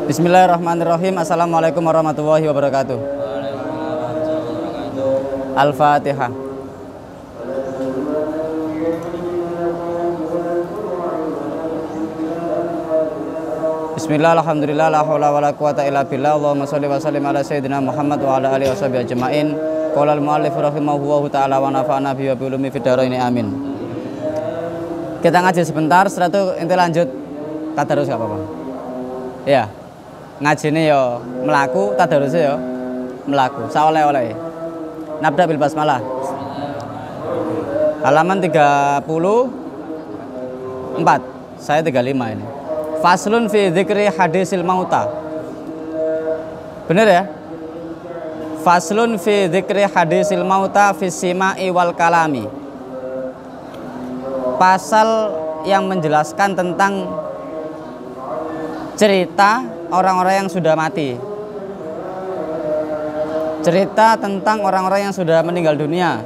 Bismillahirrahmanirrahim. Assalamualaikum warahmatullahi wabarakatuh. Al-Fatihah. Bismillah, alhamdulillah, la haula wala quwata illa billah. Allahumma sholli wa sallim ala sayyidina Muhammad wa ala alihi washabihi ajmain. Qala al-muallif rahimahullahu taala wa nafa'ana bihi wa bi ulumi fid dharain amin. Kita ngaji sebentar, setelah itu ente lanjut tadarus gak apa-apa. Ya. Ngajine yo melaku, tadaruse yo melaku. Saoleh-oleh. Nabda bil basmalah. Halaman 34. Saya 35 ini. Faslun fi dzikri hadisil mauta. Bener ya? Faslun fi dzikri hadisil mauta fis sima'i wal kalami. Pasal yang menjelaskan tentang cerita orang-orang yang sudah mati. Cerita tentang orang-orang yang sudah meninggal dunia.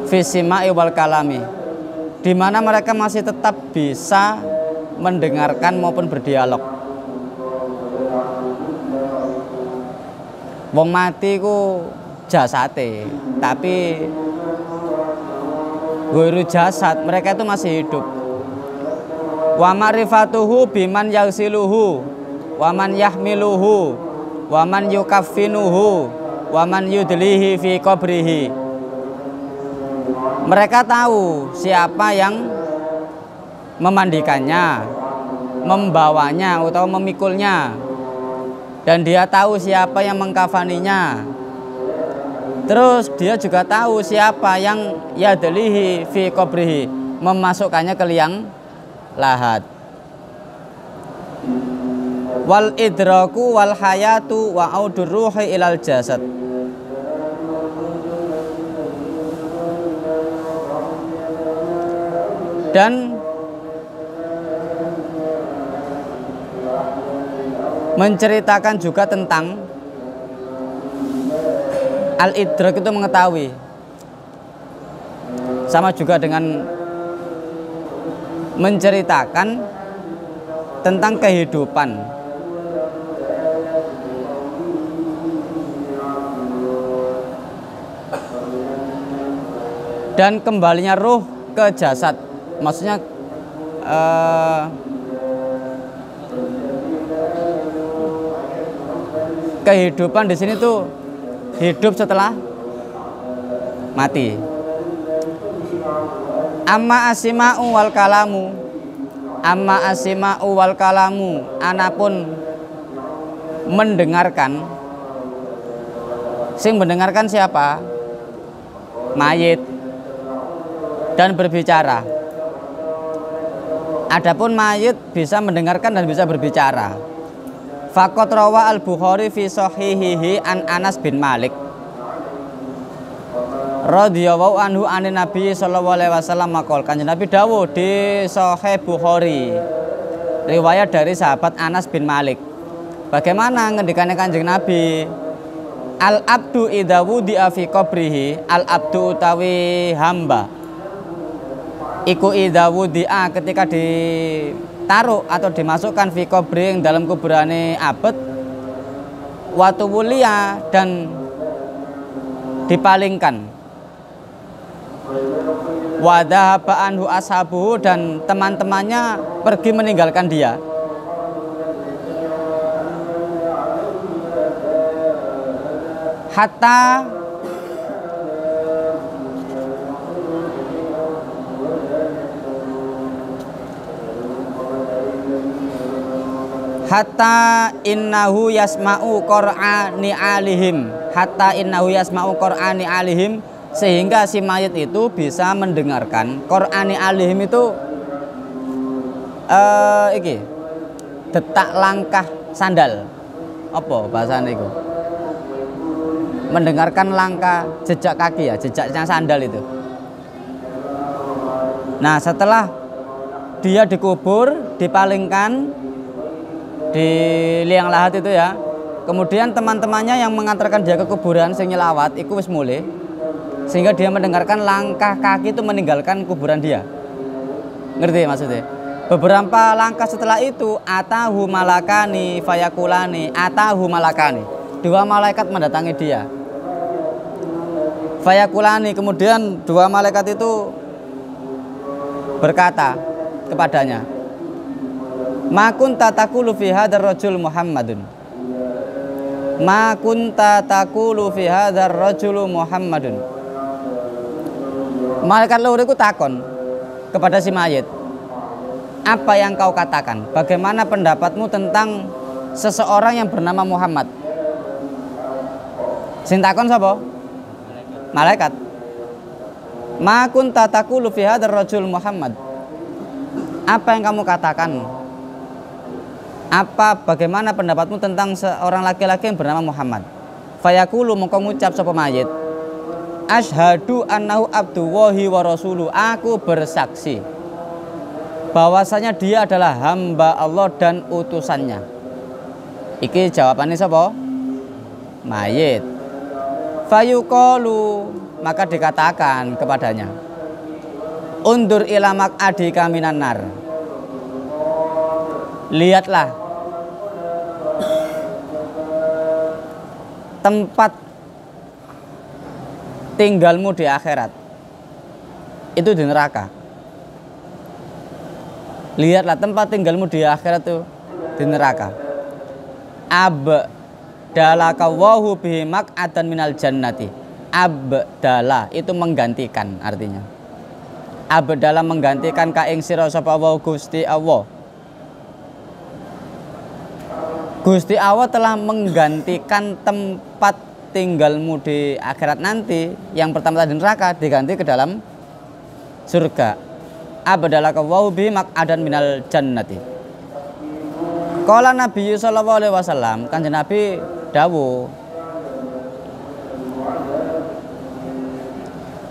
Fis sima'i wal kalami. Di mana mereka masih tetap bisa mendengarkan maupun berdialog. Wong mati ku jasate, tapi guru jasad mereka itu masih hidup. Wa ma'rifatuhu biman yaghsiluhu wa man yahmiluhu wa man yukaffinuhu wa man yudlihi fi qabrihi. Mereka tahu siapa yang memandikannya, membawanya atau memikulnya, dan dia tahu siapa yang mengkafaninya. Terus dia juga tahu siapa yang yadlihi fi qabrihi, memasukkannya ke liang lahat. Wal idraku wal hayatu wa audur ruhi ilal jasad. Dan menceritakan juga tentang al-idrak itu mengetahui. Sama juga dengan menceritakan tentang kehidupan. Dan kembalinya ruh ke jasad. Maksudnya kehidupan di sini tuh hidup setelah mati. Amma asima'u wal kalamu. Amma asima'u wal kalamu. Anapun mendengarkan. Sing mendengarkan siapa? Mayit. Dan berbicara. Adapun mayit bisa mendengarkan dan bisa berbicara. Faqat rawa al-Bukhari fi sahihihi an Anas bin Malik radhiyallahu anhu anin Nabi sallallahu alaihi wasallam maqal. Kanjeng Nabi dawuh di Sahih Bukhari, riwayat dari sahabat Anas bin Malik. Bagaimana ngendikane Kanjeng Nabi? Al abdu idza wudi'a fi qabrihi, al abdu utawi hamba iku idza wudi'a ketika ditaruh atau dimasukkan fi qabri dalam kuburane abet, watu wulia dan dipalingkan, wadhaba anhu ashabuhu dan teman-temannya pergi meninggalkan dia. Hatta innahu yasma'u qur'ani alihim. Hatta innahu yasma'u qur'ani alihim, sehingga si mayit itu bisa mendengarkan qur'ani alihim itu iki detak langkah sandal. Apa bahasane iku? Mendengarkan langkah jejak kaki ya, jejaknya sandal itu. Nah, setelah dia dikubur, dipalingkan di liang lahat itu ya, kemudian teman-temannya yang mengantarkan dia ke kuburan sing nyelawat iku wis mulih, sehingga dia mendengarkan langkah kaki itu meninggalkan kuburan dia. Ngerti maksudnya? Beberapa langkah setelah itu atahu malakani fayakulani, atahu malakani. Dua malaikat mendatangi dia. Fayakulani, kemudian dua malaikat itu berkata kepadanya, ma kunta taqulu fi hadzal rajul Muhammadun. Ma kunta taqulu fi hadzal rajul Muhammadun. Malaikat loro iku takon kepada si mayit, apa yang kau katakan? Bagaimana pendapatmu tentang seseorang yang bernama Muhammad? Sing takon sapa? Malaikat. Ma kunta taqulu fi hadzal rajul Muhammad. Apa yang kamu katakan? Bagaimana pendapatmu tentang seorang laki-laki yang bernama Muhammad? Fayaqulu, mongko ngucap sapa mayit, asyhadu annahu abdullahi wa rasuluh. Aku bersaksi bahwasanya dia adalah hamba Allah dan utusannya. Iki jawabannya sapa? Mayit. Fayuqalu, maka dikatakan kepadanya, undur ila maq'adika minan nar. Lihatlah tempat tinggalmu di akhirat, itu di neraka. Lihatlah tempat tinggalmu di akhirat itu di neraka. Abdalaka wahu bihi maq'adan minal jannati. Abdala itu menggantikan artinya. Abdala menggantikan ka ing sira sapa wa Gusti Allah. Gusti Allah telah menggantikan tempat tinggalmu di akhirat nanti, yang pertama tadi neraka, diganti ke dalam surga. Abdalaka wahu bihi maq'adan minal jannati. Qala Nabi sallallahu alaihi wasallam, Kanjeng Nabi dawuh,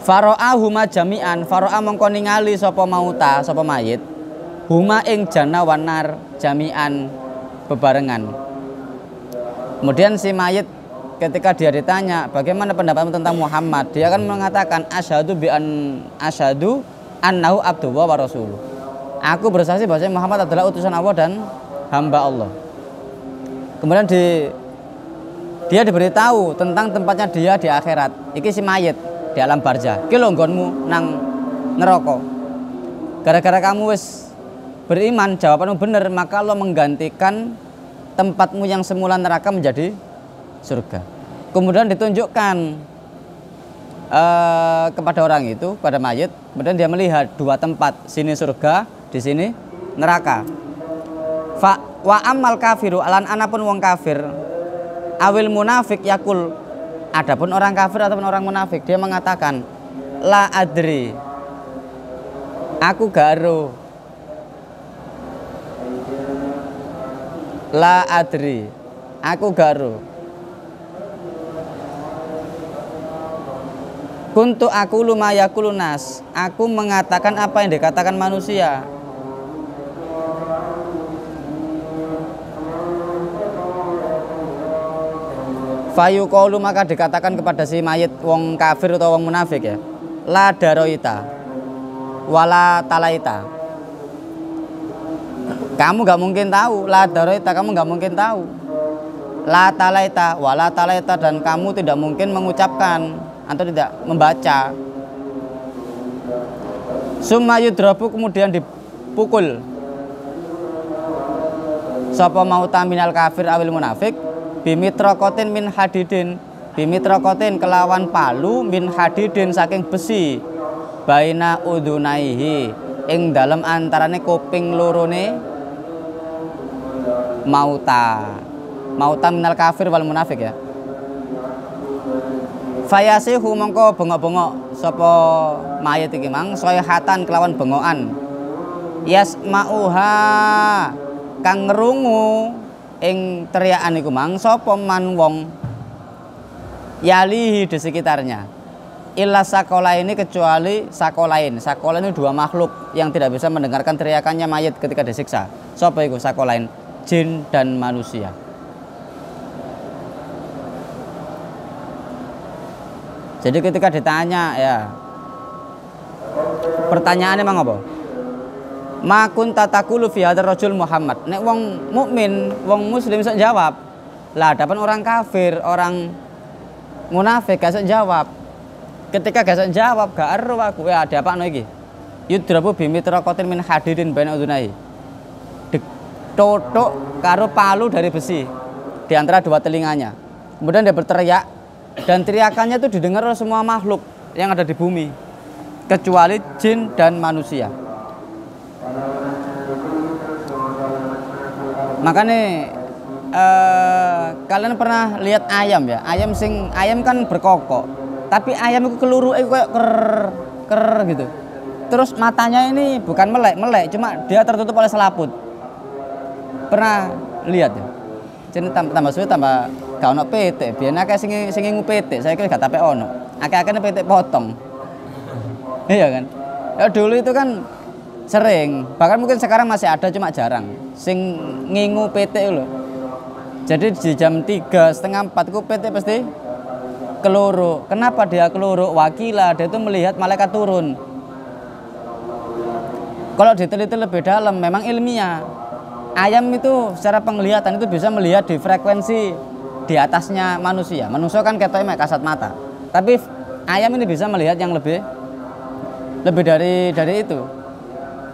faro'a huma jami'an, faro'a mongko ningali sapa mauta, sapa mayit, huma ing jannah wanar jami'an, bebarengan. Kemudian si mayit ketika dia ditanya, bagaimana pendapatmu tentang Muhammad? Dia akan mengatakan asyhadu annahu abdullah wa rasuluh. Aku bersaksi bahwa Muhammad adalah utusan Allah dan hamba Allah. Kemudian dia diberitahu tentang tempatnya dia di akhirat. Iki si mayit di alam barzah. Ki lho nggonmu nang neraka. Gara-gara kamu wis beriman, jawabanmu benar, maka Allah menggantikan tempatmu yang semula neraka menjadi surga. Kemudian ditunjukkan kepada orang itu, pada mayit. Kemudian dia melihat dua tempat, sini surga, di sini neraka. Wa amal kafiru, alan anapun wong kafir, awil munafik yakul, adapun orang kafir ataupun orang munafik, dia mengatakan la adri, aku garo. La adri, aku garo. Kuntu aku lumayakulu nas, aku mengatakan apa yang dikatakan manusia. Fayuqalu, maka dikatakan kepada si mayit wong kafir atau wong munafik ya, la daroita wala talaita. Kamu gak mungkin tahu, la daroita, kamu gak mungkin tahu, la talaita wala talaita, dan kamu tidak mungkin mengucapkan atau tidak membaca. Summa yudrabu, kemudian dipukul sapa mauta minal kafir awil munafik bimitrokotin min hadidin, bimitrokotin kelawan palu min hadidin saking besi, baina udunaihi ing dalam antarane kuping lorone mauta minal kafir wal munafik ya. Fayasihu, mongko bengok-bengok sapa mayit iki mang sayhatan kelawan bengokan, yasmauha kang ngrungu ing teriakan iku mang sapa man wong yalihi di sekitarnya, illa sakolaini, kecuali sakolain. Sakolain itu dua makhluk yang tidak bisa mendengarkan teriakannya mayit ketika disiksa. Sapa iku sakolain? Jin dan manusia. Jadi ketika ditanya ya, pertanyaannya emang apa? Ma kunta taqulu fi hadzal rajul Muhammad. Nek wong mukmin, wong muslim sok jawab. Lah hadapan orang kafir, orang munafik gak sok jawab. Ketika gak sok jawab, gak ero aku. Ya ada apa no iki? Yudrabu bimitraqatin min hadidin baina udunai. Ditotok karo palu dari besi di antara dua telinganya. Kemudian dia berteriak dan teriakannya itu didengar oleh semua makhluk yang ada di bumi kecuali jin dan manusia. Makanya kalian pernah lihat ayam ya? Ayam kan berkokok, tapi ayam itu keluru kayak ker gitu. Terus matanya ini bukan melek, cuma dia tertutup oleh selaput. Pernah lihat ya? Jadi tambah suwe tambah gak ono PT. Biyen akeh sing ngingu PT, saya kira gak tape ono. Akeh-akeh PT potong. Iya kan? Ya dulu itu kan sering, bahkan mungkin sekarang masih ada cuma jarang sing ngingu PT lho. Jadi di jam 3:30, 4 ku PT pasti keluru. Kenapa dia keluru? Wakila dia itu melihat malaikat turun. Kalau diteliti lebih dalam memang ilmiah. Ayam itu secara penglihatan itu bisa melihat di frekuensi di atasnya manusia. Manusia kan ketoknya kasat mata. Tapi ayam ini bisa melihat yang lebih dari itu.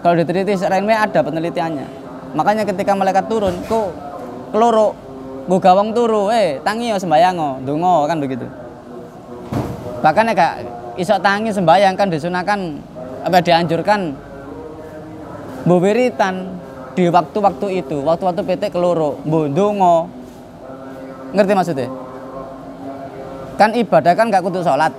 Kalau diteliti secara ilmiah ada penelitiannya. Makanya ketika malaikat turun, kok keloro, nggo gawang turu, tangi yo sembayang ndonga kan begitu. Bahkan gak iso tangi sembayang kan disunahkan apa dianjurkan mbok wiritan di waktu-waktu itu, waktu-waktu PT keloro, mbok ndonga. Ngerti maksudnya? Kan ibadah kan gak kudu salat.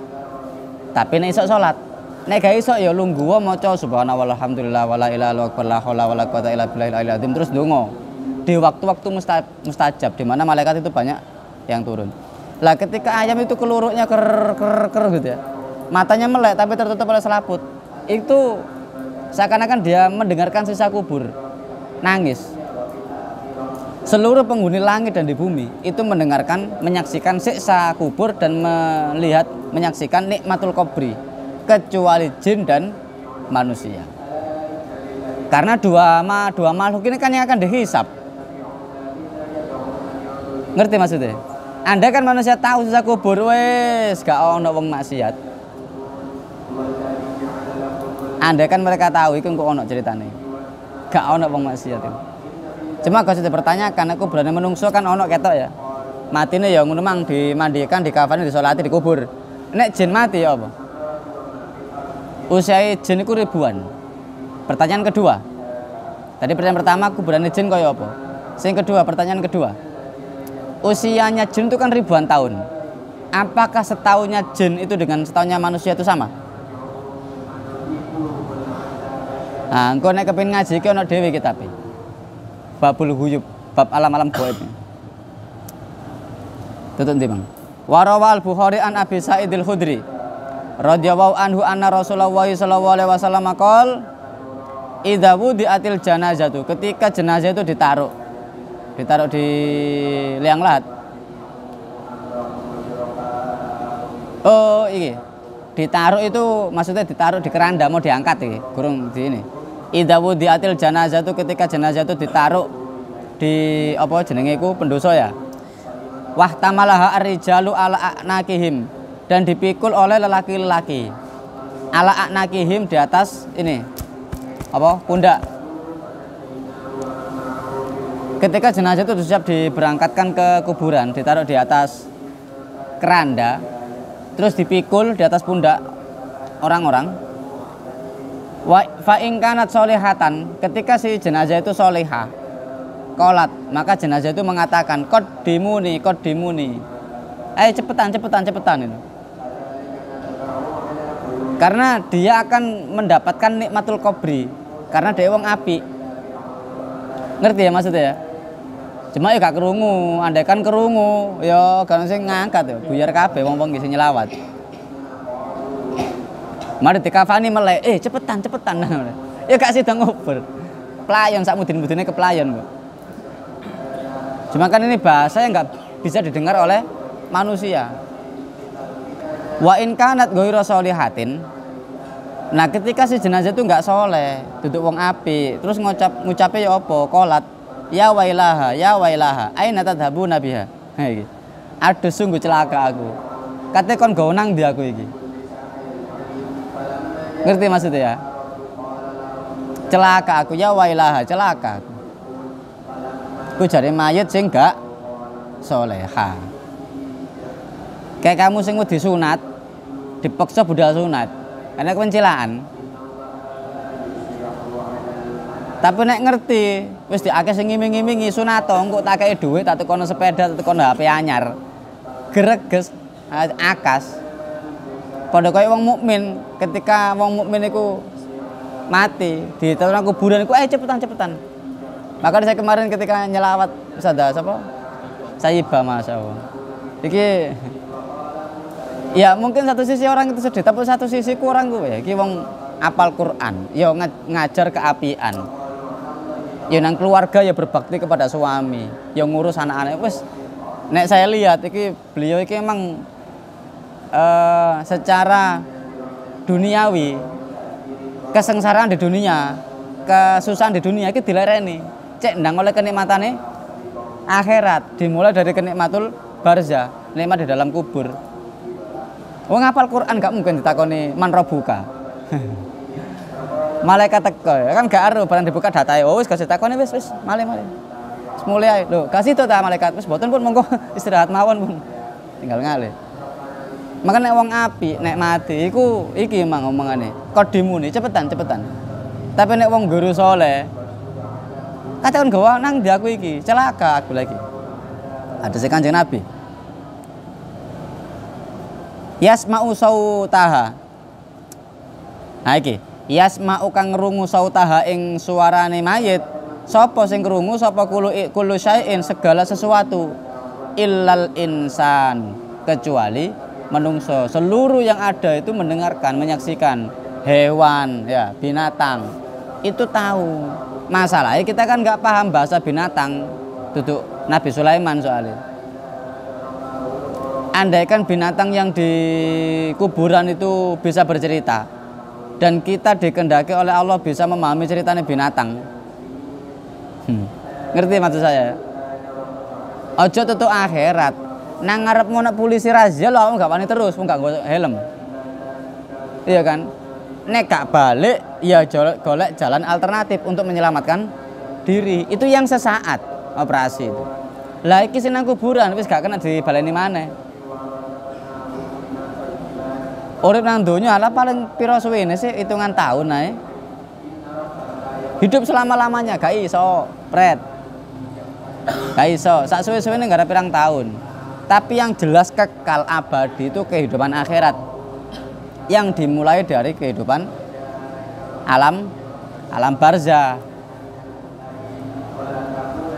Tapi nek iso salat, nek gak iso ya lungguh maca subhanallah walhamdulillah wala ilaha illallah la haula wala quwata illa billahil aliyil azim terus ndonga. Di waktu-waktu mustajab di mana malaikat itu banyak yang turun. Lah ketika ayam itu keluruknya ker gitu ya. Matanya melek tapi tertutup oleh selaput. Itu seakan-akan dia mendengarkan sisa kubur. Nangis. Seluruh penghuni langit dan di bumi itu menyaksikan siksa kubur dan menyaksikan nikmatul kubri kecuali jin dan manusia. Karena dua makhluk ini kan yang akan dihisab. Ngerti maksudnya? Anda kan manusia tahu siksa kubur, wes gak ono wong maksiat. Anda kan mereka tahu iku kok ono ceritane. Gak ono wong maksiat itu. Cuma kalau sudah pertanyakan, aku berani menungso kan ono ketok ya. Matine ya ngono mang dimandikan, dikafani, disolati, dikubur. Nek jin mati ya apa? Usia jin itu ribuan. Pertanyaan kedua. Tadi pertanyaan pertama aku berani jin kaya apa? Yang kedua, pertanyaan kedua. Usianya jin itu kan ribuan tahun. Apakah setahunnya jin itu dengan setahunnya manusia itu sama? Nah, engko nek kepengin ngaji iki ana dhewe kitabe. Babul Ghuyub, bab alam-alam gaib. Tutup ndi, Bang? Warawal Bukhari an Abi Sa'idil Khudri radhiyallahu anhu anna Rasulullah sallallahu alaihi wasallam qol idza wudi'atil janazatu, ketika jenazah itu ditaruh di liang lahat. Oh, iki. Ditaruh itu maksudnya ditaruh di keranda mau diangkat iki, gurung di ini. Idza wudi'atil janazatu, ketika jenazah itu ditaruh di apa jenenge iku pendosa ya. Wahtamalaha ar-rijalu ala a'naqihim, dan dipikul oleh lelaki-lelaki. Ala a'naqihim, di atas ini apa pundak. Ketika jenazah itu siap diberangkatkan ke kuburan, ditaruh di atas keranda, terus dipikul di atas pundak orang-orang. Fa in kanat sholihatan, ketika si jenazah itu sholihah, qolat, maka jenazah itu mengatakan qaddimuni. Cepetan itu. Karena dia akan mendapatkan nikmatul kubri, karena dia wong apik. Ngerti ya maksudnya ya? Cuma ya gak kerungu, andai kan kerungu, ya gak sing ngangkat ya, buyar kabeh wong-wong sing nyelawat. Mari dikafani melek, cepetan. Ya gak sida ngubur. Pelayan sak mudin-mudine ke pelayan kok. Cuma kan ini bahasa yang gak bisa didengar oleh manusia. Wa in kanat ghairu sholihatin, Nah, ketika si jenazah itu nggak soleh, duduk wong api, terus ngucapnya ya apa? Qolat, ya wailaha, aina tadhabuna biha. Nah, iki. Aduh sungguh celaka aku. Katanya kon nggawa nang ndi aku iki. Ngerti maksudnya ya? Celaka aku, ya wailaha, celaka aku. Ku jare mayit sing gak soleha. Kayak kamu sing wedi sunat, dipaksa budal sunat. Karena kepencilaan. Tapi nek ngerti, wis diakeh sing ngiming-ngimingi sunato, engko tak kei dhuwit, tak tukono sepeda, tak tukono HP anyar. Greges, akas. Padha kaya wong mukmin, ketika wong mukmin iku mati, ditaruh kuburan iku cepetan. Maka saya kemarin ketika nyelawat Ustazah sapa? Sayyibah masyaallah. Iki ya mungkin satu sisi orang itu sedih, tapi satu sisi kurang gue. Iki wong apal Quran, ya ngajar keapian. Ya nang keluarga ya berbakti kepada suami, ya ngurus anak-anak. Wes nek saya lihat iki beliau iki emang secara duniawi kesengsaraan di dunia, kesusahan di dunia iki dilereni. Cek ndang oleh kenikmatane akhirat, dimulai dari kenikmatul barzah, nikmat di dalam kubur. Wong ngapal Quran gak mungkin ditakoni man rabbuka. Malaikat teko kan gak aru barang dibuka datae. Oh wis gak ditakoni wis male. Wis mulai ae. Lho, kasih to ta malaikat wis boten pun monggo istirahat mawon pun. Tinggal ngale. Maka nek wong api nek mati iku iki emang omongane. Kodimune cepetan. Tapi nek wong guru saleh katakan gawa nang ndi aku iki, celaka aku lagi. Ada si Kanjeng Nabi. Yasma'u sautaha. Nah iki, yasma'u kang ngrungu sautaha ing suarane mayit. Sapa sing krungu sapa kullu syai'in segala sesuatu illal insan, kecuali menungso. Seluruh yang ada itu mendengarkan, menyaksikan. Hewan ya, binatang itu tahu. Masalahnya kita kan nggak paham bahasa binatang. Duduk Nabi Sulaiman soalnya. Andaikan binatang yang di kuburan itu bisa bercerita dan kita dikehendaki oleh Allah bisa memahami ceritanya binatang. Ngerti maksud saya? Ojo tutuk akhirat. Nang ngarep mau polisi razia lo nggak wani terus, nggak helm. Iya kan? Nek gak balik ya golek jalan alternatif untuk menyelamatkan diri. Itu yang sesaat operasi itu. Lah iki sing nang kuburan wis gak kena dibaleni maneh. Urip nang donya ala paling pira suwene sih hitungan tahun ae. Hidup selama-lamanya gak iso, pret. Gak iso, sak suwe-suwene gak ada pirang tahun. Tapi yang jelas kekal abadi itu kehidupan akhirat. Yang dimulai dari kehidupan alam barzah.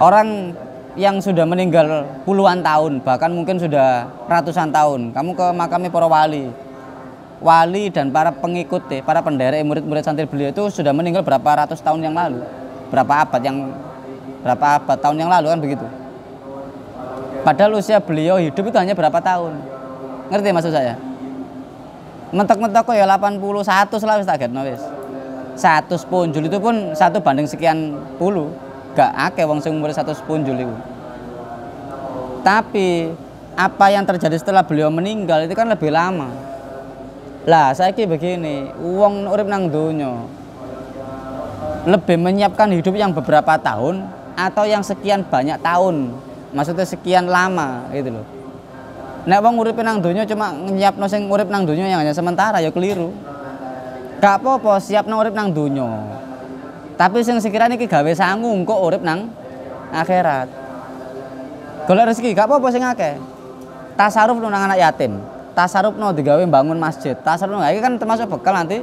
Orang yang sudah meninggal puluhan tahun, bahkan mungkin sudah ratusan tahun, kamu ke makamnya para wali dan para pengikut, para penderek murid-murid santri beliau itu sudah meninggal berapa ratus tahun yang lalu, berapa abad tahun yang lalu kan begitu. Padahal usia beliau hidup itu hanya berapa tahun, ngerti maksud saya? Mentok-mentok kok ya 81 lah wis tak getno wis. 100 punjul itu pun 1 banding sekian puluh. Gak akeh wong sing umur 100 punjul itu. Tapi apa yang terjadi setelah beliau meninggal itu kan lebih lama. Lah saiki begini, wong urip nang donya lebih menyiapkan hidup yang beberapa tahun atau yang sekian banyak tahun. Maksudnya sekian lama gitu loh. Nek wong urip nang donya cuma nyiapno sing urip nang donya yang hanya sementara ya keliru. Gak apa-apa siapno urip nang donya. Tapi sing sekirane iki gawe sangu engko urip nang akhirat. Golek rezeki gak apa-apa sing akeh. Tasarruf nang anak yatim. Tasarrufno digawe bangun masjid. Tasarruf iki kan termasuk bekal nanti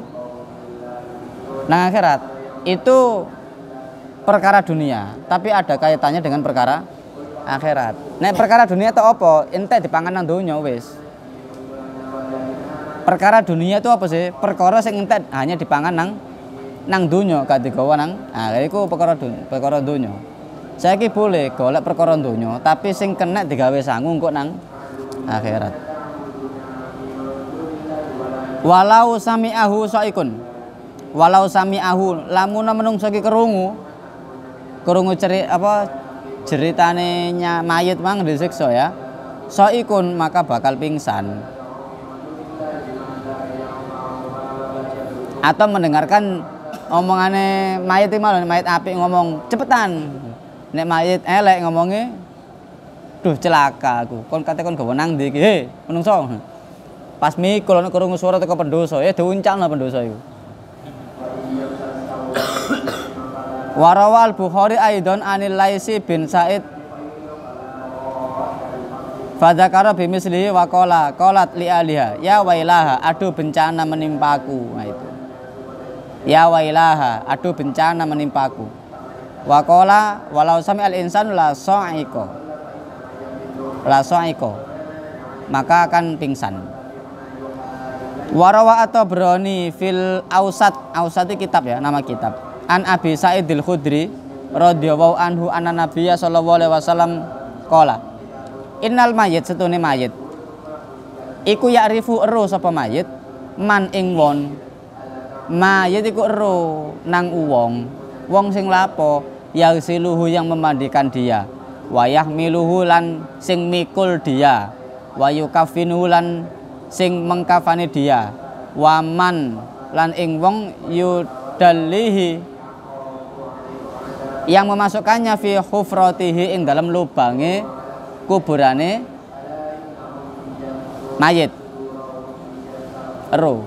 nang akhirat. Itu perkara dunia, tapi ada kaitannya dengan perkara akhirat. Nek perkara dunia itu apa? Ente dipangan nang donya wis. Perkara dunia itu apa sih? Perkara sing ente hanya dipangan nang donya, gak digawa nang. Nah, iku perkara donya. Saiki boleh golek perkara donya, tapi sing kena digawe sangu engko nang akhirat. Walau sami'ahu saikun. walau sami'ahu lamun menungso ki krungu ceritane mayit mang disiksa ya, saikun maka bakal pingsan. Atau mendengarkan omongane mayit iki malah mayit apik ngomong cepetan. Nek mayit elek ngomongnya, duh celaka aku. Kon kate kon gawe nang ndi iki? He, menungso. Pas mikul nek krungu swara teko pendosa, diuncalno pendosa iku. Warawal Bukhari aidon anil Laisi bin Sa'id fadzakara bimislihi wa qalat li aliha ya wailaha aduh bencana menimpaku. Nah itu. Ya wailaha aduh bencana menimpaku. Wa qala walau sami al insan la sa'iqo. Maka akan pingsan. Warawa atau Broni fil Ausat itu kitab ya, nama kitab. An Abi Sa'idil Khudri radhiyallahu anhu anna Nabiyya sallallahu alaihi wasallam qala innal mayyit setune mayit iku ya'rifu ero sapa mayit man ing won mayit iku ero nang wong sing lapo yasiluhu yang memandikan dia wayah miluhu lan sing mikul dia wayu kafinuhu lan sing mengkafani dia waman lan ing wong yudallihi yang memasukkannya fi hufratihi ing dalam lubange kuburane mayit ero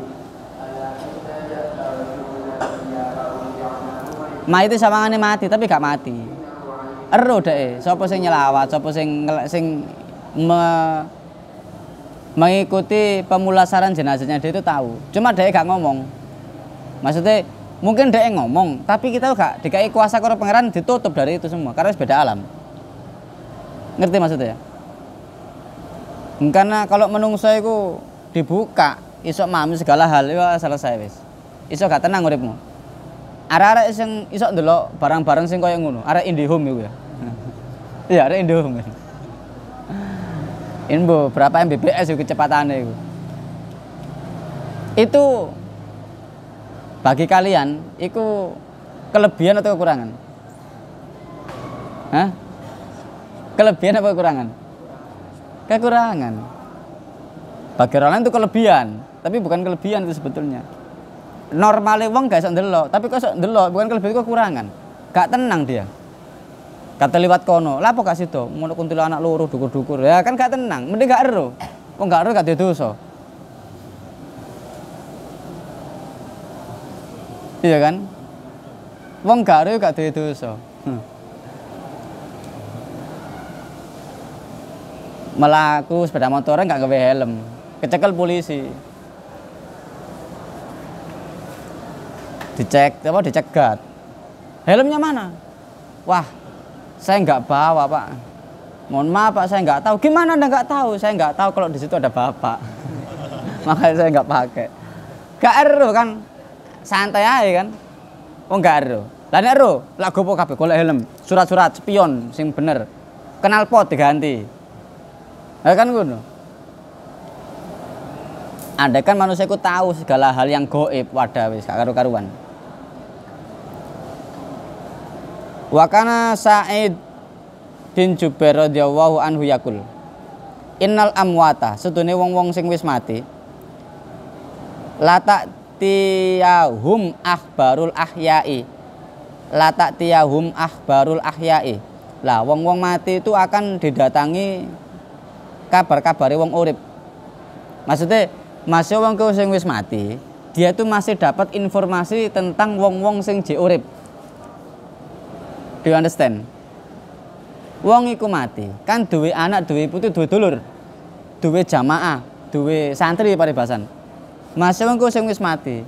mayit itu sawangane mati tapi gak mati ero dek sapa sing nyelawat sapa sing mengikuti pemulasaran jenazahnya dia itu tahu cuma dia gak ngomong maksudnya mungkin dia ngomong, tapi kita gak dikai kuasa karo pangeran ditutup dari itu semua karena beda alam. Ngerti maksudnya? Karena kalau menungso iku dibuka, iso mami segala hal itu selesai wis. Iso gak tenang uripmu. Arek-arek sing iso ndelok barang-barang sing koyo ngono, arek IndiHome iku ya. Iya, arek IndiHome. Info berapa Mbps iku kecepatannya iku. Itu bagi kalian, itu kelebihan atau kekurangan? Hah? Kelebihan apa kekurangan? Kekurangan. Bagi orang lain itu kelebihan, tapi bukan kelebihan itu sebetulnya. Normalnya wong gak iso ndelok, tapi kok iso ndelok bukan kelebihan, itu kekurangan. Gak tenang dia. Kata liwat kono, lapo gak sido, ngono kuntilanak loro dukur-dukur. Ya kan gak tenang, mending gak ero. Wong gak ero gak dosa. Iya kan? Wong gak ero gak duwe dosa. Melaku sepeda motor gak gawe helm, kecekel polisi. Dicegat. Helmnya mana? Wah, saya nggak bawa Pak. Mohon maaf Pak, saya nggak tahu. Gimana Anda nggak tahu? Saya nggak tahu kalau di situ ada bapak. Makanya saya nggak pakai. Gak ero kan? Santai aja kan? Oh nggak ero. Lah nek ero, lak gopo kabeh golek helm, surat-surat spion sing bener. Knalpot diganti. Ya kan ngono. Andai kan manusia ku tahu segala hal yang gaib, wadah wis gak karu-karuan. Wa kana Sa'id bin Jubair radhiyallahu anhu yaqul innal amwata sedune wong-wong sing wis mati la ta'tiyahum akhbarul ahya'i lah wong-wong mati itu akan didatangi kabar-kabare wong urip. Maksudnya masih wong sing wis mati dia itu masih dapat informasi tentang wong-wong sing jek urip. Do you understand? Wong iku mati, kan duwe anak, duwe putu, duwe dulur, duwe jamaah, duwe santri paribasan. Masih wong sing wis mati.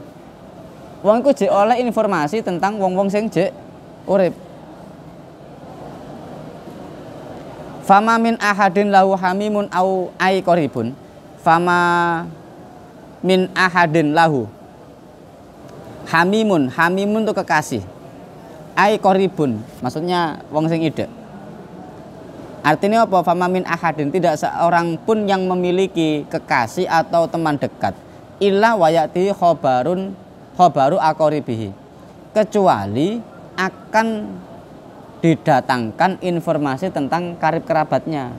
Wong iku jek oleh informasi tentang wong-wong sing jek urip. Fama min ahadin lahu hamimun au ai qaribun. Fama min ahadin lahu hamimun itu kekasih. Ai qaribun maksudnya wong sing idek. Artinya apa? Fama min ahadin tidak seorang pun yang memiliki kekasih atau teman dekat illa wayati khobarun khabaru aqaribihi, kecuali akan didatangkan informasi tentang karib kerabatnya.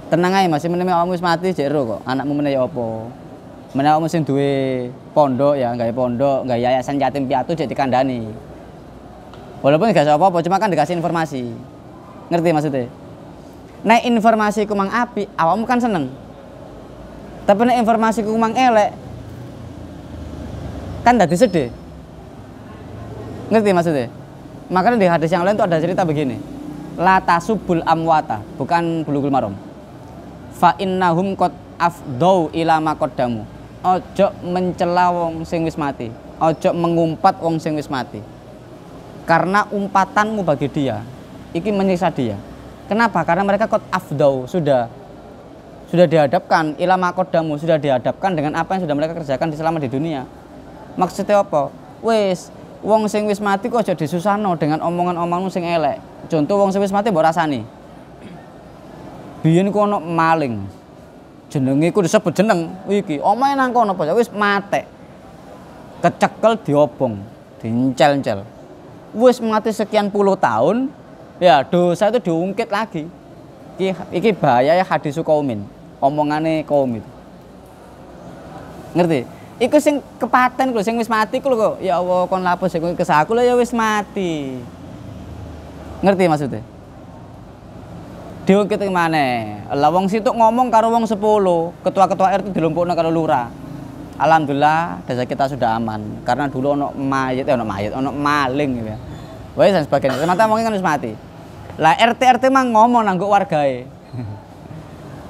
Tenang aja masih menemi awakmu wis mati jero kok. Anakmu meneh ya apa? Meneh awakmu sing duwe pondok ya, gawe yayasan yatim piatu jadi dikandani. Walaupun gak apa-apa, cuma kan dikasih informasi. Ngerti maksudnya? Nek informasi ku mang apik, awakmu kan seneng. Tapi nek informasi ku mang elek, kan dadi sedih. Ngerti maksudnya? Makanya di hadis yang lain itu ada cerita begini. La tasubul amwata, bukan Bulughul Maram. Fa innahum qad afdau ila ma qaddamu. Ojo mencela wong sing wis mati. Ojo mengumpat wong sing wis mati. Karena umpatanmu bagi dia iki menyiksa dia. Kenapa? Karena mereka qad afdau, sudah dihadapkan ila ma qaddamu, sudah dihadapkan dengan apa yang sudah mereka kerjakan selama di dunia. Maksudnya apa? Wis wong sing wis mati kok aja disusahno dengan omongan-omongan sing elek. Contoh wong sing wis mati mbok rasani. Biyen ku ono maling. Jenenge ku disebut jeneng iki. Omahe nang kono apa wis matek. Kecekel diobong, diencel-encel. Wis mati sekian puluh tahun, ya dosa itu diungkit lagi. Iki bahaya ya hadis kaumin. Omongane kaum itu. Ngerti? Iku sing kepaten lho, sing wis mati ku lho kok. Ya Allah, kon lapo sing kesaku lho ya wis mati. Ngerti maksudnya? Diungkit mana? Lah wong situ ngomong karo wong 10, ketua-ketua RT dilumpukno karo lurah. Alhamdulillah desa kita sudah aman. Karena dulu ono maling gitu ya. Wes dan sebagainya. Ternyata wong kan wis mati. Lah RT mang ngomong nanggo wargae.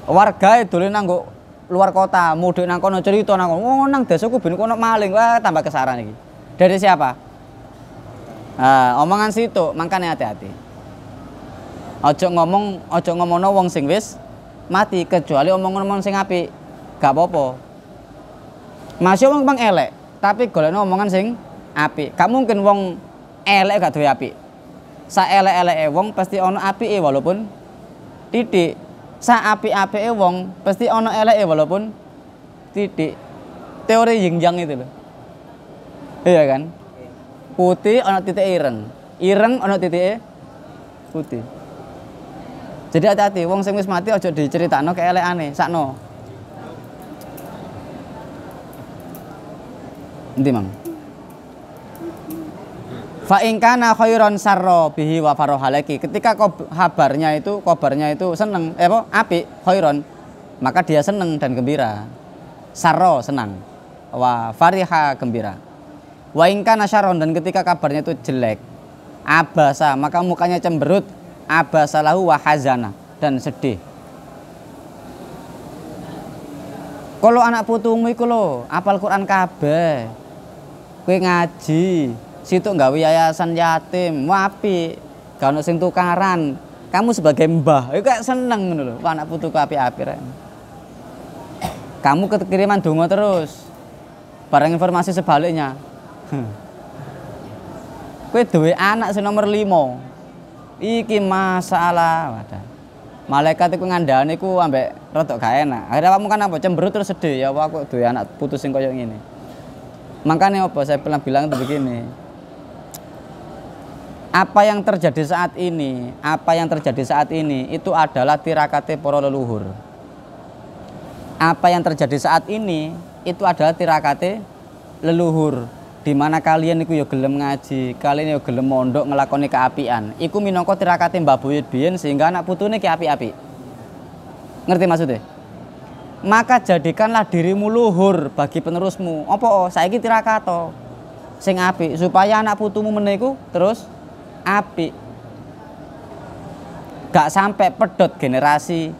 Wargae dolen nanggo luar kota, mudik nang kono cerita nang kono. Oh, nang desaku ben kono maling. Wah, tambah kesaran iki. Dari siapa? Omongan situ, makanya hati-hati. Ojo ngomongno wong sing wis mati, kecuali omong-omong sing apik. Gak apa-apa. Masih wong bang elek, tapi golekno omongan sing apik. Gak mungkin wong elek gak duwe apik. Sa elek-eleke wong pasti ono apike walaupun titik. Sa apik-apike wong pasti ono eleke walaupun titik. Teori yin yang itu loh. Iya kan? Putih ono titik ireng. Ireng ono titik putih. Jadi hati-hati wong sing wis mati aja diceritakno keelekane, sakno. Endi, Mang? Fa in kana khairan sarra bihi wa farahalaki. Ketika kabarnya itu seneng, apik, khairan, maka dia seneng dan gembira. Sarra senang, wa fariha gembira. Wa in kana syarron, dan ketika kabarnya itu jelek, abasa, maka mukanya cemberut, abasa lahu wa hazana, dan sedih. Kalau anak putumu iku lho, apal Quran kabeh. Kowe ngaji, situ nggawe yayasan yatim, apik. Gak ono sing tukaran. Kamu sebagai mbah, iku kayak seneng ngono lho. Anak putuku apik-apik rek. Kamu kiriman donga terus. Barang informasi sebaliknya. Kowe duwe anak sing nomor 5. Iki masalah. Wadah. Malaikat iku ngandhane iku ambek rodok gak enak. Akhirnya kamu kan apa cemberut terus sedih ya aku duwe anak putus sing koyo ngene. Makanya apa saya pernah bilang itu begini. Apa yang terjadi saat ini itu adalah tirakate para leluhur. Apa yang terjadi saat ini itu adalah tirakate leluhur. Di mana kalian iku ya gelem ngaji, kalian ya gelem mondok ngelakoni keapian. Iku minangka tirakate Mbah Buyut biyen sehingga anak putune ki apik-apik. Ngerti maksudnya? Maka jadikanlah dirimu luhur bagi penerusmu. Apa saiki tirakato sing apik supaya anak putumu meneh iku terus apik. Gak sampai pedot generasi.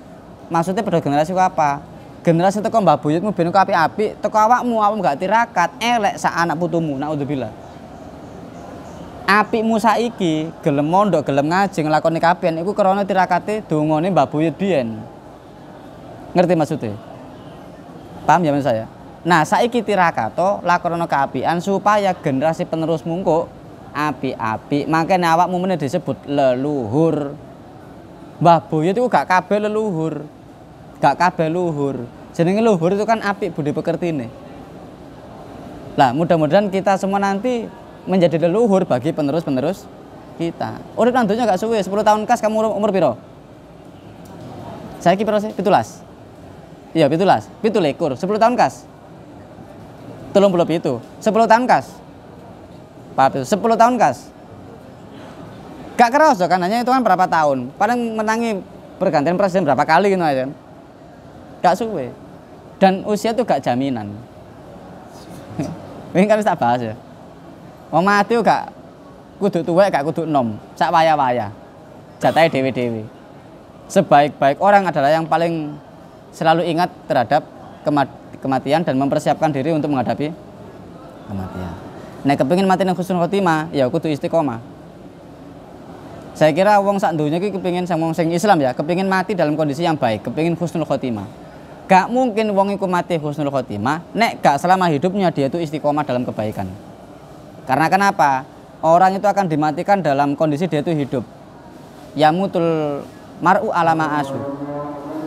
Maksudnya pedot generasi ku apa? Generasi teko Mbah Buyutmu ben kok apik-apik, teko awakmu gak tirakat, elek sak anak putumu, naudzubillah. Apikmu saiki gelem mondok, gelem ngaji, nglakoni kapian iku krana tirakate dongane Mbah Buyut biyen. Ngerti maksudnya? Paham ya maksud saya? Nah, saiki tirakato lakonono kaapian supaya generasi penerusmu kok apik-apik. Makane awakmu meneh disebut leluhur. Mbah Buyut itu gak kabeh leluhur. Gak kabeh luhur. Jenenge luhur itu kan apik budi pekertine. Lah mudah-mudahan kita semua nanti menjadi leluhur bagi penerus-penerus kita. Urip nang donya gak suwe, 10 tahun kas kamu umur piro? Saiki piro sih? 17. Iya, 17. 17, 10 tahun kas. 37. 10 tahun kas. 10 tahun kas. Gak keras kan, hanya itu kan berapa tahun. Paling menangi pergantian presiden berapa kali gitu aja. Gak suwe. Dan usia itu gak jaminan. Ini kan tak bahas ya. Wong mati gak kudu tuwek gak kudu enom, sak waya-waya. Jatahe dewe-dewe. Sebaik-baik orang adalah yang paling selalu ingat terhadap kematian dan mempersiapkan diri untuk menghadapi kematian. Nek kepengin mati nang husnul khotimah, ya kudu istiqomah. Saya kira wong sak donya iki kepengin wong sing Islam ya, kepengin mati dalam kondisi yang baik, kepengin husnul khotimah. Gak mungkin wong iku mati husnul khotimah nek gak selama hidupnya dia itu istiqomah dalam kebaikan. Karena kenapa? Orang itu akan dimatikan dalam kondisi dia itu hidup. Yamutul mar'u alama asu.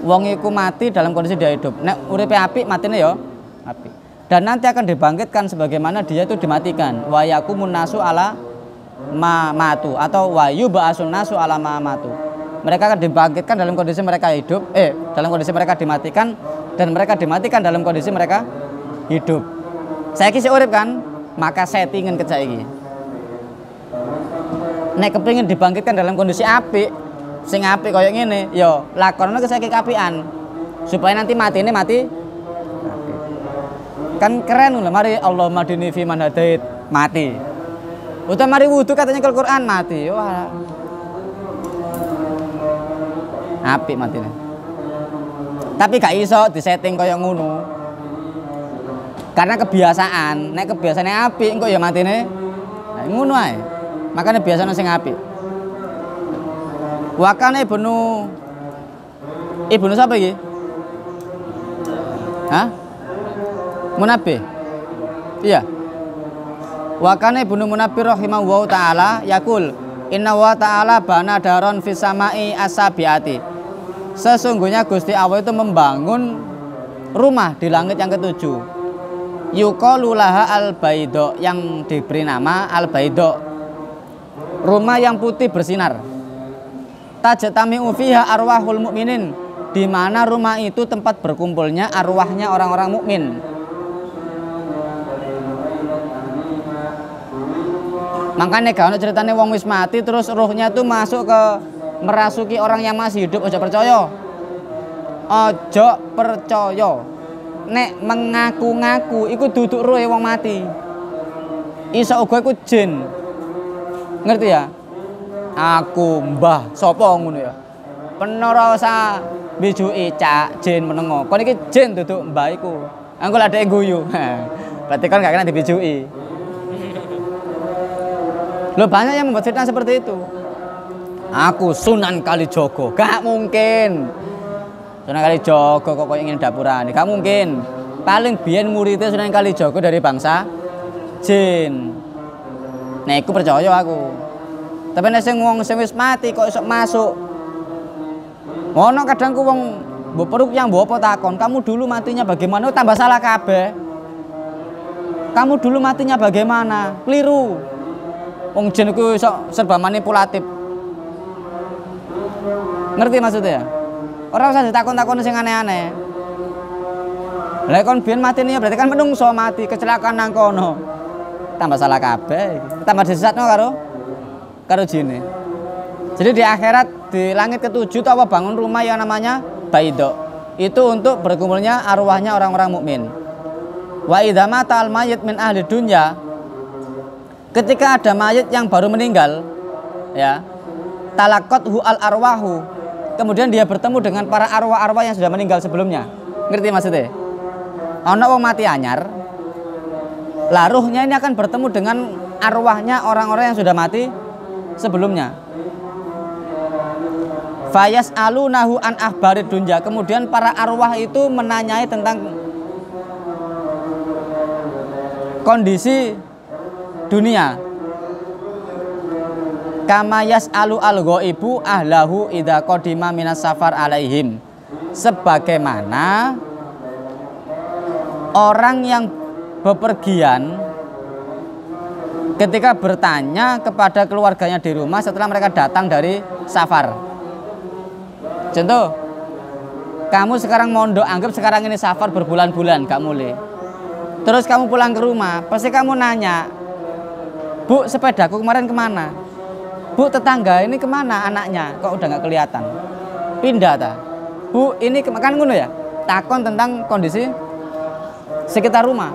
Wong iku mati dalam kondisi dia hidup. Nek uripe apik matine ya apik. Dan nanti akan dibangkitkan sebagaimana dia itu dimatikan. Wa yakumun nasu ala ma matu atau wa yub'atsun nasu ala ma matu. Mereka akan dibangkitkan dalam kondisi mereka hidup, dalam kondisi mereka dimatikan, dan mereka dimatikan dalam kondisi mereka hidup. Saya kisah urip kan, maka settingan ke saiki. Nek kepingin dibangkitkan dalam kondisi apik, sing apik koyo ngene, yo lakonane ke saiki kapian. Supaya nanti mati ini mati. Kan keren lho, mari Allahumma hadini fi man hadait, mati. Udah mari wudu katanya ke Quran mati. Wah. Apik matine. Tapi gak iso disetting kaya ngono. Karena kebiasaan, nek kebiasaane apik engko ya matine ngono ae. Makane biasane sing apik. Wakane ibnu sapa iki? Hah? Munabbih. Iya. Wakane ibnu Munabbih rahimahullahu taala yaqul inna wa ta'ala bana daron fis samai asabiati. Sesungguhnya Gusti Allah itu membangun rumah di langit yang ketujuh. Yuqalu laha al-baidho, yang diberi nama al-baidho. Rumah yang putih bersinar. Tajtami'u fiha arwahul mukminin, di mana rumah itu tempat berkumpulnya arwahnya orang-orang mukmin. Makanya gak ono ceritane wong wis mati terus ruhnya tuh masuk ke merasuki orang yang masih hidup. Ojo percaya. Ojo percaya. Nek mengaku-ngaku iku duduk ruhe wong mati. Iso uga iku jin. Ngerti ya? Aku mbah sapa ngono ya. Penara sa bijuki cak jin menengo. Kon iki jin duduk mbah iku. Engko lha dhek guyu. Berarti kan gak kena dibijuki. Loh, banyak yang membuat fitnah seperti itu. Aku Sunan Kalijogo, gak mungkin. Sunan Kalijogo kok ingin dapuran, gak mungkin. Paling biyen muridnya Sunan Kalijogo dari bangsa jin. Nah, aku percaya aku. Tapi nek sing wong sing wis mati kok iso masuk. Ngono kadang ku wong mbok peruk yang mbok apa takon, kamu dulu matinya bagaimana? Tambah salah kabeh. Kamu dulu matinya bagaimana? Keliru. Wong jin iku iso serba manipulatif. Ngerti maksudnya? Ora usah ditakon-takon sing aneh-aneh. Lah kon biyen matine berarti kan menungso mati kecelakaan nang kono. Tambah salah kabeh. Tambah disesatno karo jine. Jadi di akhirat di langit ketujuh itu apa bangun rumah yang namanya Baidho. Itu untuk berkumpulnya arwahnya orang-orang mukmin. Wa idza mata al mayyit min ahli dunya, ketika ada mayat yang baru meninggal, ya, talaqathu al arwahu, kemudian dia bertemu dengan para arwah-arwah yang sudah meninggal sebelumnya. Ngerti maksudnya? Ana wong mati anyar, lah ruhnya ini akan bertemu dengan arwahnya orang-orang yang sudah mati sebelumnya. Fayas alunahu an ahbarid dunya, kemudian para arwah itu menanyai tentang kondisi dunia. Kama yas'alu al-ghaibu ahlahu idza qadima minas safar alaihim, sebagaimana orang yang bepergian ketika bertanya kepada keluarganya di rumah setelah mereka datang dari safar. Contoh, kamu sekarang mondok, anggap sekarang ini safar berbulan-bulan gak mulai. Terus kamu pulang ke rumah, pasti kamu nanya, Bu, sepedaku kemarin kemana? Bu, tetangga ini kemana anaknya? Kok udah gak kelihatan? Pindah ta? Bu, ini kan ngono ya? Takon tentang kondisi sekitar rumah.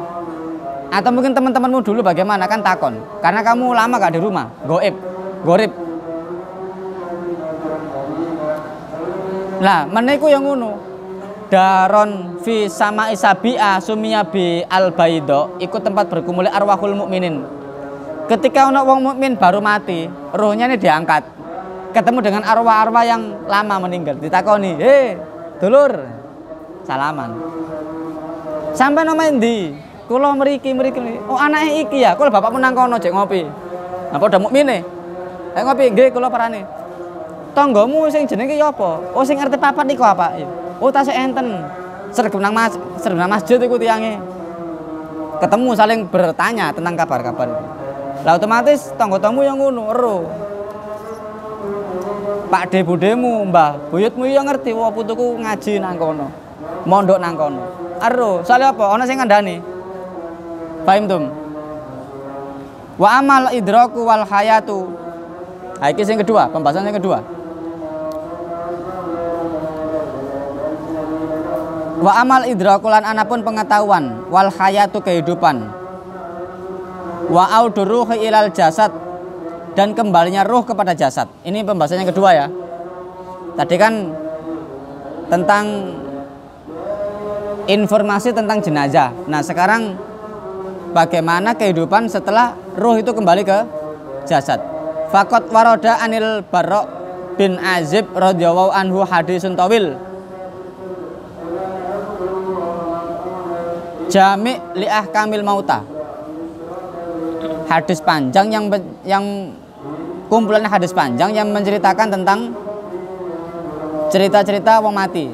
Atau mungkin teman-temanmu dulu bagaimana, kan takon. Karena kamu lama gak di rumah, gorib. Nah, meniku yang ngono. Daron fi sama isabi'a sumia bi al-baido, ikut tempat berkumpul arwahul mukminin. Ketika ono wong mukmin baru mati, rohnya ini diangkat. Ketemu dengan arwah-arwah yang lama meninggal, ditakoni, dulur, salaman. Sampai nama endi? Kula mriki. Oh, anake iki ya. Kula bapakmu nang kono jek ngopi. Nah, padha mukmine. Ngopi nggih kula parane. Tanggamu sing jenenge ya apa? Oh, sing RT papat niku apa? Oh, tasih enten. Sregep nang masjid iku tiyange. Ketemu saling bertanya tentang kabar-kabar. Lah otomatis tangga-tanggamu yang ngono, ero. Pak de budemu, Mbah, buyutmu ya ngerti wah putuku ngaji nang kono. Mondok nang kono. Ero, soalnya apa? Ana sing ngandani. Paham tum? Wa amal idraku wal hayatu. Nah, iki sing kedua, pembahasan yang kedua. Wa amal idraku lan anapun pengetahuan wal hayatu kehidupan. Wa auduruhi ilal jasad dan kembalinya ruh kepada jasad. Ini pembahasan yang kedua ya. Tadi kan tentang informasi tentang jenazah. Nah, sekarang bagaimana kehidupan setelah ruh itu kembali ke jasad. Faqat waroda anil Barra bin Azib radhiyallahu anhu hadisun tawil jami' li ahkamil mauta. Hadis panjang yang kumpulan hadis panjang yang menceritakan tentang cerita-cerita wong mati.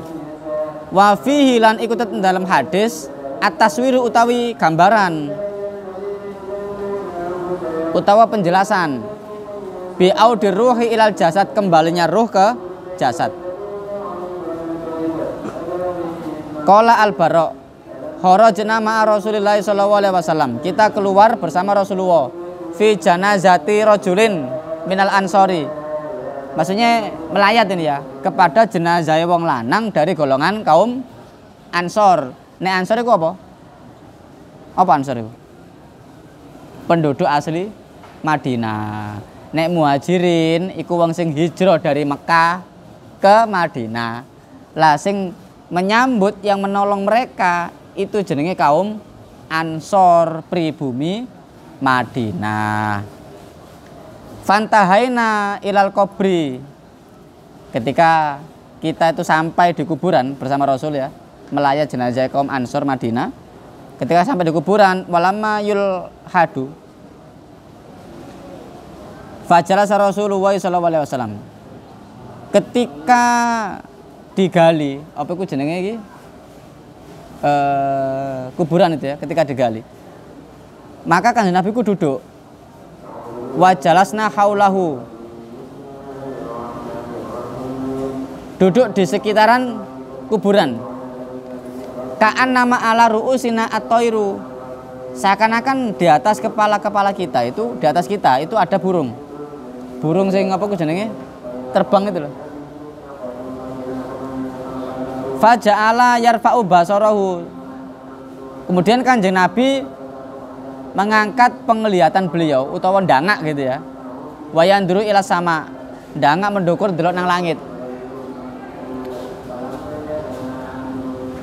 Wa fihi lan ikut dalam hadis at-taswiru utawi gambaran utawa penjelasan bi audir ruhi ilal jasad, kembalinya ruh ke jasad. Qala al-Barra kharajna ma'a Rasulillah sallallahu alaihi wasallam, kita keluar bersama Rasulullah fi janazati rajulin minal ansori, maksudnya melayat ini ya, kepada jenazah wong lanang dari golongan kaum Ansor. Nek Ansor itu apa? Apa Ansor itu? Penduduk asli Madinah. Nek Muhajirin iku wong sing hijrah dari Mekah ke Madinah. Lah sing menyambut yang menolong mereka itu jenenge kaum Ansor, pribumi Madinah. Fantahaina ilal kubri, ketika kita itu sampai di kuburan bersama Rasul ya, melayat jenazah kaum Ansor Madinah. Ketika sampai di kuburan, walamma yul hadu fajalasa Rasulullah sallallahu alaihi wasallam, ketika digali apa iku jenenge iki kuburan itu ya, ketika digali maka Kanjeng Nabi ku duduk, wajalasna haulahu, duduk di sekitaran kuburan. Ka'an nama ala ru'usina at-toiru, seakan-akan di atas kepala-kepala kita itu, di atas kita itu ada burung sing apa ku jenenge terbang itu loh. Faja'ala yarfa'u basarahu, kemudian Kanjeng Nabi mengangkat penglihatan beliau utawa ndangak gitu ya, wayanduru ila sama, ndangak mendukur delok nang langit.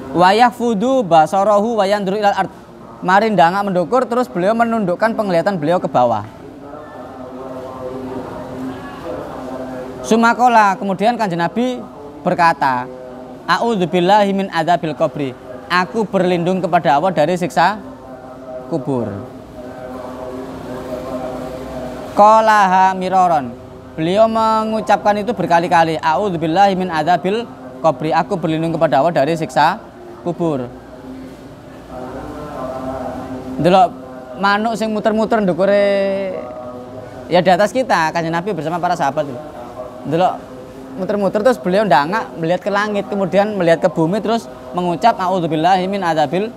Wayahfudu basarahu wayanduru ilal ard, mari ndangak mendukur terus beliau menundukkan penglihatan beliau ke bawah. Sumakola, kemudian Kanjeng Nabi berkata, a'udzubillahi min adzabil qabri, aku berlindung kepada Allah dari siksa kubur. Qalaha miraron, beliau mengucapkan itu berkali-kali, a'udzubillahi min adzabil qabri, aku berlindung kepada Allah dari siksa kubur. Delok manuk sing muter-muter ndukure ya di atas kita, Kanjeng Nabi bersama para sahabat itu. Delok muter-muter terus beliau ndangak melihat ke langit, kemudian melihat ke bumi terus mengucap a'udzubillahi min adzabil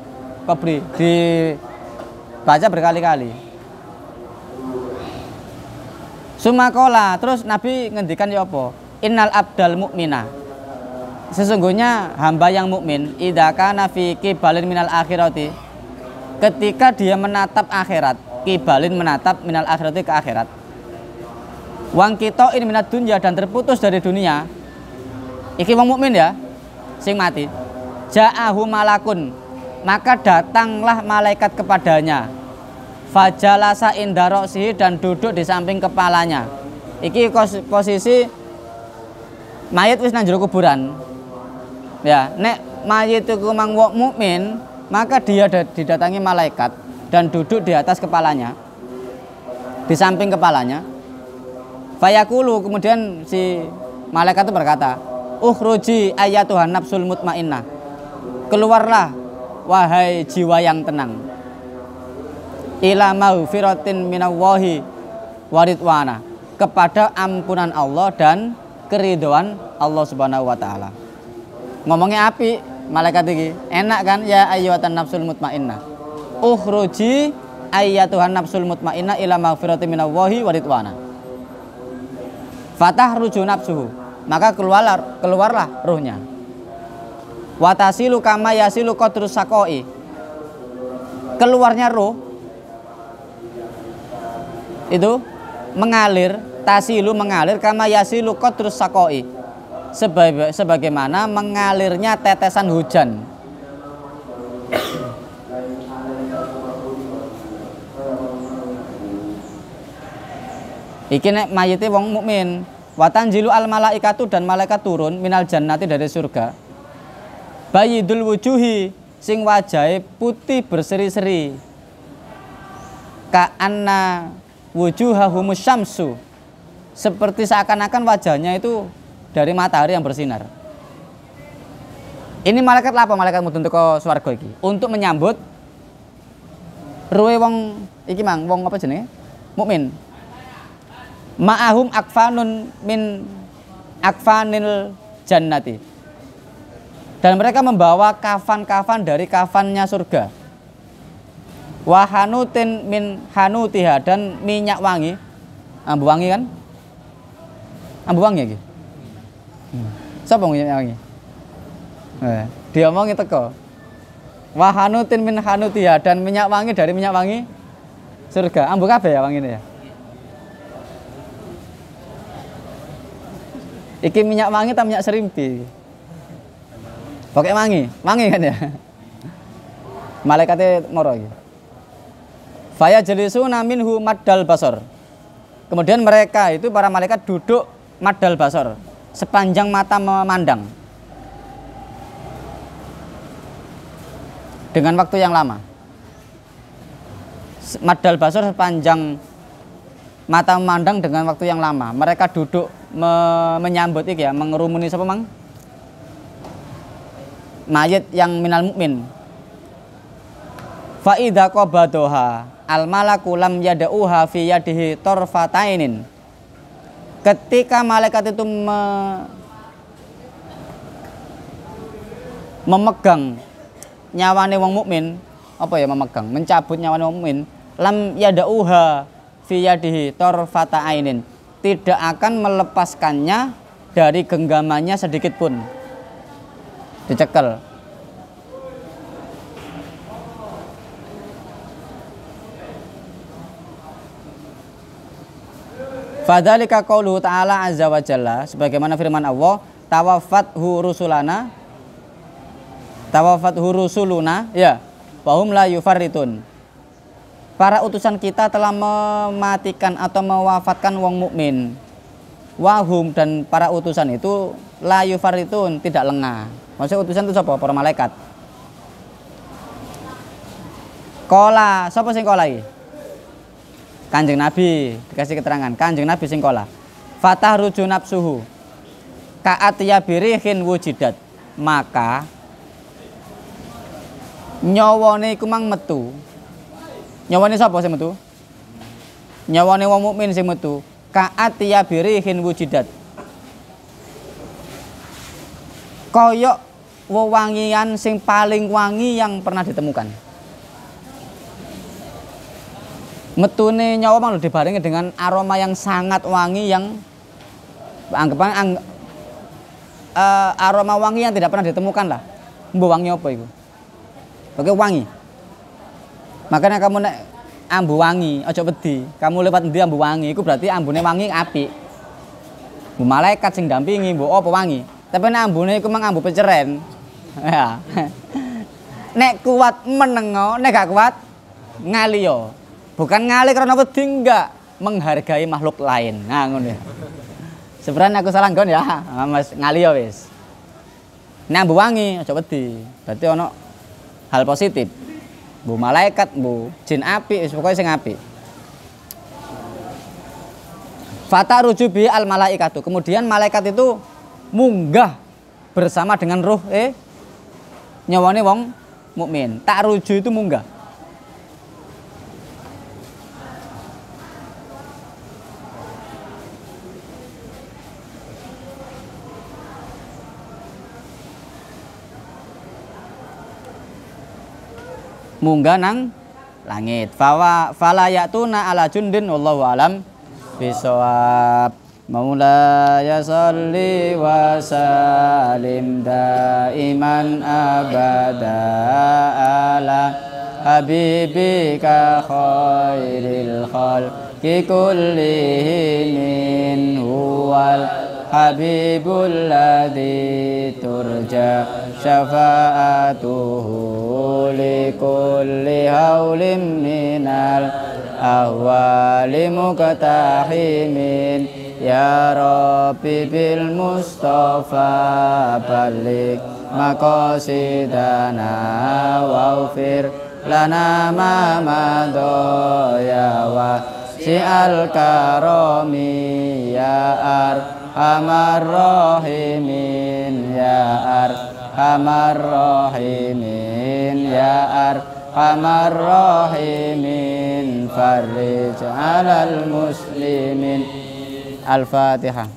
qabri. Dibaca berkali-kali. Sumakola, terus Nabi ngendikan ya apa? Innal abdal mu'mina. Sesungguhnya hamba yang mukmin idza kana fi qibalin minal akhirati. Ketika dia menatap akhirat, qibalin menatap minal akhirati ke akhirat. Wang kita ini minat dunya dan terputus dari dunia. Iki wong mukmin ya, sing mati. Ja'ahu malakun, maka datanglah malaikat kepadanya. Fajalasa inda ra'sihi, dan duduk di samping kepalanya. Iki posisi mayit wis nang jero kuburan. Ya, nek mayit iku mang wong mukmin, maka dia didatangi malaikat dan duduk di atas kepalanya. Di samping kepalanya. Fayaqulu, kemudian si malaikat itu berkata, "Ukhruji ayyatuhan nafsul mutmainnah." Keluarlah wahai jiwa yang tenang. Ila maghfiratin minallahi waridwana, kepada ampunan Allah dan keridhaan Allah Subhanahu wa taala. Ngomongnya api malaikat iki, enak kan? Ya ayyuhatan nafsul mutmainnah. Ukhruji ayyatuhan nafsul mutmainnah ila maghfiratin minallahi waridwana. Fatahruju nafsuhu, maka keluarlah ruhnya. Watasilu kama yasilu qadrus saqoi, keluarnya ruh itu mengalir, tasilu mengalir kama yasilu qadrus saqoi, sebagaimana mengalirnya tetesan hujan. Iki nek mayite wong mukmin. Wa tanzilu al malaikatu, dan malaikat turun minal jannati dari surga. Bayyidul wujuhi, sing wajahe putih berseri-seri. Ka'anna wujuhahumus syamsu, seperti seakan-akan wajahnya itu dari matahari yang bersinar. Ini malaikat apa? Malaikat mudun teko swarga iki untuk menyambut ruwe wong iki mang, wong apa jenenge? Mukmin. Ma'ahum akfanun min akfanil jannati, dan mereka membawa kafan-kafan dari kafannya surga. Wahanutin min hanutiha, dan minyak wangi, ambu wangi kan? Ambu wangi iki. Sapa minyak wangi? Diomongi teko. Wahanutin min hanutiha, dan minyak wangi dari minyak wangi surga. Ambu kabeh ya wangine ya. Iki minyak wangi atau minyak serimpi? Pakai wangi kan ya. Malaikatnya moro iki. Faya jalisuna minhu maddal basar. Kemudian mereka itu para malaikat duduk maddal basar, sepanjang mata memandang. Dengan waktu yang lama. Maddal basar, sepanjang mata memandang dengan waktu yang lama. Mereka duduk menyambut iki ya, mengerumuni sapa mang? Mayit yang minal mukmin. Fa idza qabadoha al malaku lam yadauha fi yadihi tarfatainin. Ketika malaikat itu memegang nyawane wong mukmin, apa ya memegang, mencabut nyawane wong mukmin, lam yadauha fi yadihi tarfatainin, tidak akan melepaskannya dari genggamannya sedikit pun. Dicekel. Fadzalika qauluhu ta'ala azza wa jalla, sebagaimana firman Allah, tawaffathu rusuluna ya wahum la yufarritun. Para utusan kita telah mematikan atau mewafatkan wong mukmin. Wahum, dan para utusan itu la yufarritun, tidak lengah. Maksudnya utusan itu siapa? Para malaikat. Kola, siapa sing kola iki? Kanjeng Nabi dikasih keterangan, Kanjeng Nabi sing kola. Fatah ruju nafsuhu ka'atiya birihin wujidat, maka nyawane iku mang metu Nyawane sapa sing metu? Nyawane wong mukmin sing metu. Ka'atiya birihin wujidat. Koyok wewangian sing paling wangi yang pernah ditemukan. Metune nyawa mang dibarengi dengan aroma yang sangat wangi yang aroma wangi yang tidak pernah ditemukan lah. Mbok wangi apa iku? Oke wangi. Makanya kamu nek ambu wangi, aja wedi. Kamu lewat endi ambu wangi, iku berarti ambune wangi apik. Bu malaikat sing dampingi, mbok apa wangi. Tapi nek ambune iku mang ambu peceren. Ya. Nek kuat menengo, nek gak kuat ngaliyo. Bukan ngali karena wedi enggak, menghargai makhluk lain. Nah ngono ya. Sebenarnya aku salah nggon ya, Mas ngaliyo wis. Nek ambu wangi, aja wedi. Berarti ono hal positif. Bu malaikat, bu jin api, pokoknya sing api. Fata rujubi al malaikatu. Kemudian malaikat itu munggah bersama dengan ruh nyawane wong mukmin. Tak ruju itu munggah. Munggah nang langit. Fala ya'tuna ala jundin wallahu alam bisawab. Maulaya sholli wa salim daiman abada ala habibika khairil khalqi kullihim huwal habibul ladzi turja syafa'atuhu li kulli haulin minal ahwali muqtahimin ya Rabbi bil Mustafa balik maqasidana waghfir lana ma madaya wa si'al karami ya arhamar rahimin ya arhamar rahimin ya arhamar rahimin farij alal muslimin. Al-Fatihah.